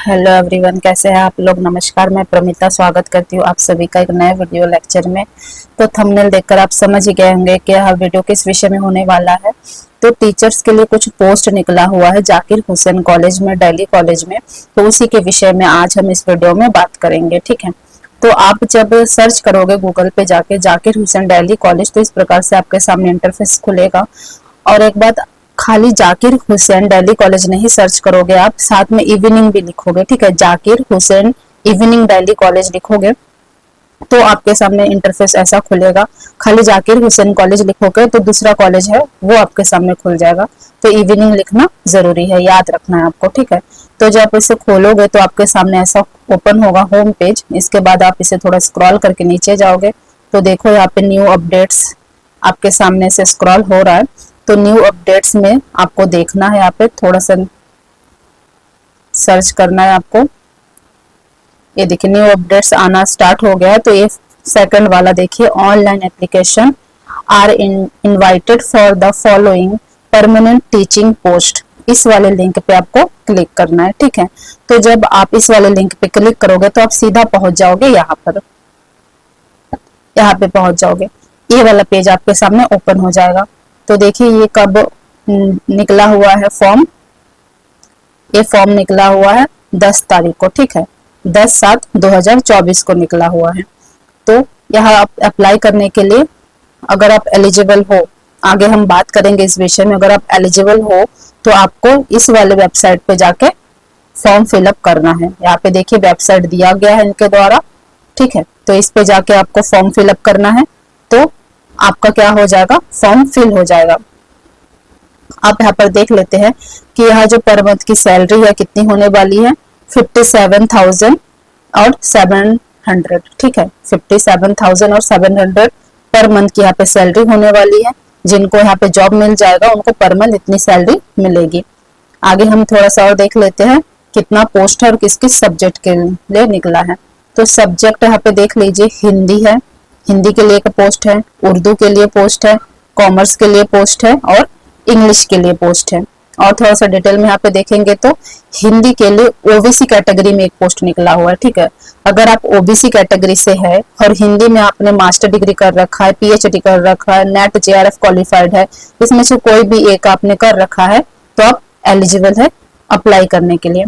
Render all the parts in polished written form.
Hello everyone, कैसे हैं आप लोग। नमस्कार, मैं प्रमिता स्वागत करती हूँ आप सभी का एक नए वीडियो लेक्चर में। तो थंबनेल देखकर आप समझ ही गए होंगे कि यह वीडियो किस विषय में होने वाला है। तो टीचर्स के लिए कुछ पोस्ट निकला हुआ है जाकिर हुसैन कॉलेज में, दिल्ली कॉलेज में। तो उसी के विषय में आज हम इस वीडियो में बात करेंगे, ठीक है। तो आप जब सर्च करोगे गूगल पे जाके जाकिर हुसैन दिल्ली कॉलेज, तो इस प्रकार से आपके सामने इंटरफेस खुलेगा। और एक बात, खाली जाकिर हुसैन दिल्ली कॉलेज नहीं सर्च करोगे आप, साथ में इवनिंग भी लिखोगे, ठीक है। जाकिर हुसैन इवनिंग दिल्ली कॉलेज लिखोगे तो आपके सामने इंटरफेस ऐसा खुलेगा। खाली जाकिर हुसैन कॉलेज लिखोगे तो दूसरा कॉलेज है वो आपके सामने खुल जाएगा। तो इवनिंग लिखना जरूरी है, याद रखना है आपको, ठीक है। तो जब इसे खोलोगे तो आपके सामने ऐसा ओपन होगा होम पेज। इसके बाद आप इसे थोड़ा स्क्रॉल करके नीचे जाओगे तो देखो यहाँ पे न्यू अपडेट्स आपके सामने से स्क्रॉल हो रहा है। तो न्यू अपडेट्स में आपको देखना है, यहाँ पे थोड़ा सा सर्च करना है आपको। ये देखिए न्यू अपडेट्स आना स्टार्ट हो गया है। तो ये सेकंड वाला देखिए, online application are invited for the following permanent teaching post. इस वाले लिंक पे आपको क्लिक करना है, ठीक है। तो जब आप इस वाले लिंक पे क्लिक करोगे तो आप सीधा पहुंच जाओगे यहाँ पर, यहाँ पे पहुंच जाओगे। ये वाला पेज आपके सामने ओपन हो जाएगा। तो देखिए ये कब निकला हुआ है फॉर्म। ये फॉर्म निकला हुआ है 10 तारीख को, ठीक है। 10/7/2024 को निकला हुआ है। तो यहाँ आप अप्लाई करने के लिए, अगर आप एलिजिबल हो, आगे हम बात करेंगे इस विषय में, अगर आप एलिजिबल हो तो आपको इस वाले वेबसाइट पे जाके फॉर्म फिलअप करना है। यहाँ पे देखिए वेबसाइट दिया गया है इनके द्वारा, ठीक है। तो इस पे जाके आपको फॉर्म फिलअप करना है। तो आपका क्या हो जाएगा, फॉर्म फिल हो जाएगा। आप यहाँ पर देख लेते हैं कि यहाँ जो पर मंथ की सैलरी है कितनी होने वाली है, 57,000 और 700, ठीक है। 57,000 और 700 पर मंथ की यहाँ पे सैलरी होने वाली है। जिनको यहाँ पे जॉब मिल जाएगा उनको पर मंथ इतनी सैलरी मिलेगी। आगे हम थोड़ा सा और देख लेते हैं कितना पोस्ट है और किस किस सब्जेक्ट के लिए निकला है। तो सब्जेक्ट यहाँ पे देख लीजिए, हिंदी है, हिंदी के लिए एक पोस्ट है, उर्दू के लिए पोस्ट है, कॉमर्स के लिए पोस्ट है और इंग्लिश के लिए पोस्ट है। और थोड़ा सा डिटेल में यहाँ पे देखेंगे तो हिंदी के लिए ओबीसी कैटेगरी में एक पोस्ट निकला हुआ है, ठीक है। अगर आप ओबीसी कैटेगरी से है और हिंदी में आपने मास्टर डिग्री कर रखा है, पीएचडी कर रखा है, नेट जेआरएफ क्वालिफाइड है, इसमें से कोई भी एक आपने कर रखा है तो आप एलिजिबल है अप्लाई करने के लिए।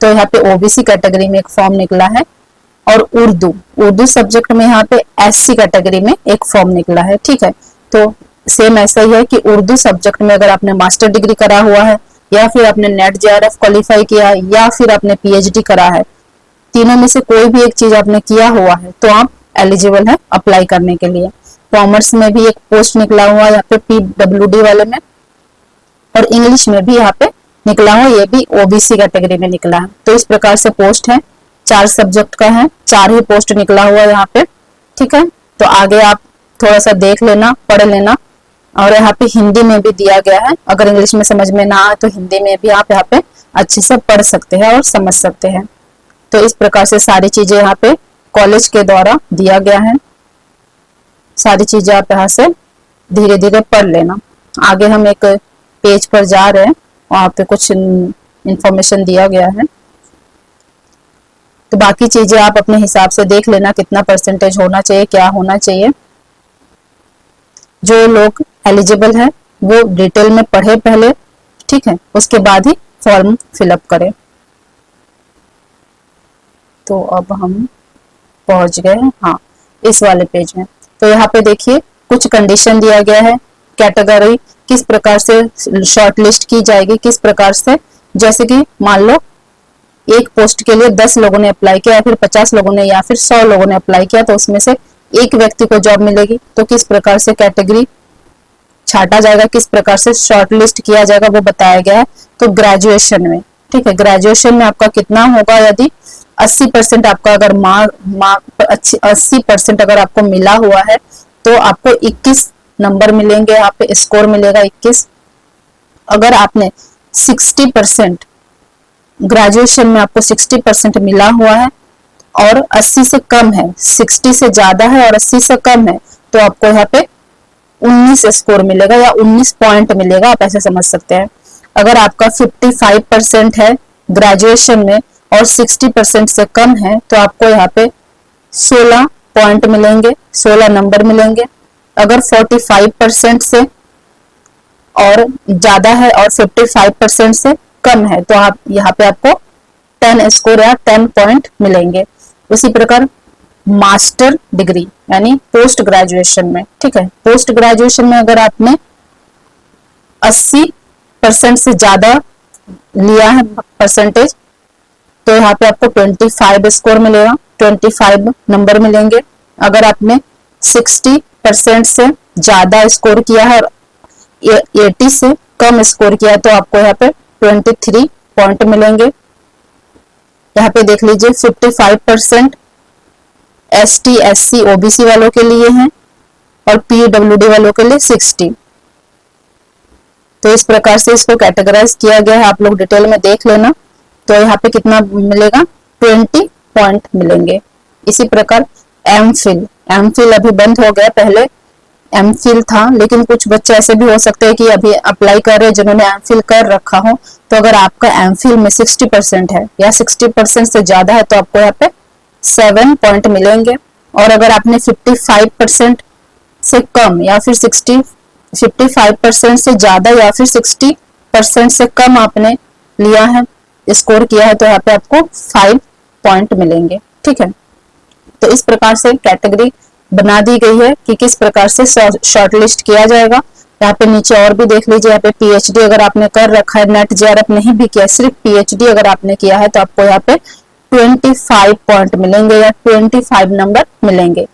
तो यहाँ पे ओबीसी कैटेगरी में एक फॉर्म निकला है। और उर्दू सब्जेक्ट में यहाँ पे एससी कैटेगरी में एक फॉर्म निकला है, ठीक है। तो सेम ऐसा ही है कि उर्दू सब्जेक्ट में अगर आपने मास्टर डिग्री करा हुआ है, या फिर आपने नेट जेआरएफ क्वालिफाई किया है, या फिर आपने पीएचडी करा है, तीनों में से कोई भी एक चीज आपने किया हुआ है तो आप एलिजिबल है अप्लाई करने के लिए। कॉमर्स में भी एक पोस्ट निकला हुआ है यहाँ पे पीडब्ल्यूडी वाले में, और इंग्लिश में भी यहाँ पे निकला हुआ, ये भी ओबीसी कैटेगरी में निकला है। तो इस प्रकार से पोस्ट है, 4 सब्जेक्ट का है, 4 ही पोस्ट निकला हुआ है यहाँ पे, ठीक है। तो आगे आप थोड़ा सा देख लेना, पढ़ लेना। और यहाँ पे हिंदी में भी दिया गया है, अगर इंग्लिश में समझ में ना आए तो हिंदी में भी आप यहाँ पे अच्छे से पढ़ सकते हैं और समझ सकते हैं। तो इस प्रकार से सारी चीजें यहाँ पे कॉलेज के द्वारा दिया गया है। सारी चीजें आप यहाँ से धीरे धीरे पढ़ लेना। आगे हम एक पेज पर जा रहे हैं, वहां पे कुछ इंफॉर्मेशन दिया गया है। तो बाकी चीजें आप अपने हिसाब से देख लेना, कितना परसेंटेज होना चाहिए, क्या होना चाहिए। जो लोग एलिजिबल है वो डिटेल में पढ़े पहले, ठीक है, उसके बाद ही फॉर्म फिलअप करें। तो अब हम पहुंच गए हैं, हाँ, इस वाले पेज में। तो यहाँ पे देखिए कुछ कंडीशन दिया गया है, कैटेगरी किस प्रकार से शॉर्टलिस्ट की जाएगी, किस प्रकार से, जैसे कि मान लो एक पोस्ट के लिए 10 लोगों ने अप्लाई किया, या फिर 50 लोगों ने, या फिर 100 लोगों ने अप्लाई किया, तो उसमें से एक व्यक्ति को जॉब मिलेगी। तो किस प्रकार से कैटेगरी छाटा जाएगा, किस प्रकार से शॉर्टलिस्ट किया जाएगा वो बताया गया है। तो ग्रेजुएशन में, ठीक है, ग्रेजुएशन में आपका कितना होगा, यदि 80% आपका अगर मार्क 80% अगर आपको मिला हुआ है तो आपको 21 नंबर मिलेंगे, यहाँ पे स्कोर मिलेगा 21। अगर आपने 60% ग्रेजुएशन में आपको 60% मिला हुआ है और 80 से कम है, 60 से ज्यादा है और 80 से कम है, तो आपको यहाँ पे 19 स्कोर मिलेगा या 19 पॉइंट मिलेगा, आप ऐसे समझ सकते हैं। अगर आपका 55% है ग्रेजुएशन में और 60% से कम है तो आपको यहाँ पे 16 पॉइंट मिलेंगे, 16 नंबर मिलेंगे। अगर 45% से और ज्यादा है और 55% से कम है तो आप यहाँ पे आपको 10 स्कोर या 10 पॉइंट मिलेंगे। उसी प्रकार मास्टर डिग्री यानी पोस्ट ग्रेजुएशन में, ठीक है, पोस्ट ग्रेजुएशन में अगर आपने 80% से ज्यादा लिया है परसेंटेज तो यहाँ पे आपको 25 स्कोर मिलेगा, 25 नंबर मिलेंगे। अगर आपने 60% से ज्यादा स्कोर किया है और 80 से कम स्कोर किया है तो आपको यहाँ पे 23 पॉइंट मिलेंगे। यहाँ पे देख लीजिए 55% ST SC OBC वालों के लिए हैं और PWD वालों के लिए 60। तो इस प्रकार से इसको कैटेगराइज किया गया है, आप लोग डिटेल में देख लेना। तो यहाँ पे कितना मिलेगा, 20 पॉइंट मिलेंगे। इसी प्रकार एमफिल अभी बंद हो गया, पहले एमफिल था, लेकिन कुछ बच्चे ऐसे भी हो सकते हैं कि अभी अप्लाई कर रहे हैं जिन्होंने एमफिल कर रखा हो। तो अगर आपका एमफिल में 60% है या 60% से ज्यादा है तो आपको यहाँ पे 7 पॉइंट मिलेंगे। और अगर आपने 55% से कम या फिर 55% से ज्यादा या फिर 60% से कम आपने लिया है, स्कोर किया है, तो यहाँ पे आपको 5 पॉइंट मिलेंगे, ठीक है। तो इस प्रकार से कैटेगरी बना दी गई है कि किस प्रकार से शॉर्टलिस्ट किया जाएगा। यहाँ पे नीचे और भी देख लीजिए, यहाँ पे PhD अगर आपने कर रखा है, नेट JRF नहीं भी किया, सिर्फ PhD अगर आपने किया है तो आपको यहाँ पे 25 पॉइंट मिलेंगे या 25 नंबर मिलेंगे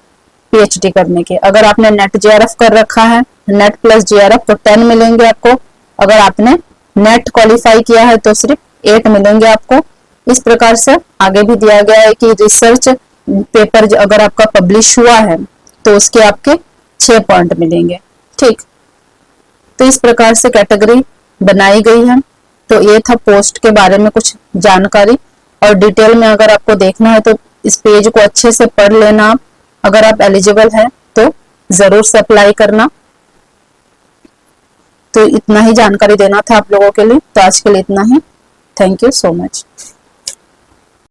PhD करने के। अगर आपने नेट JRF कर रखा है, नेट प्लस JRF, तो 10 मिलेंगे आपको। अगर आपने नेट क्वालिफाई किया है तो सिर्फ 8 मिलेंगे आपको। इस प्रकार से आगे भी दिया गया है कि रिसर्च पेपर अगर आपका पब्लिश हुआ है तो उसके आपके 6 पॉइंट मिलेंगे, ठीक। तो इस प्रकार से कैटेगरी बनाई गई है। तो ये था पोस्ट के बारे में कुछ जानकारी, और डिटेल में अगर आपको देखना है तो इस पेज को अच्छे से पढ़ लेना आप। अगर आप एलिजिबल हैं तो जरूर से अप्लाई करना। तो इतना ही जानकारी देना था आप लोगों के लिए, तो आज के लिए इतना ही। Thank you so much.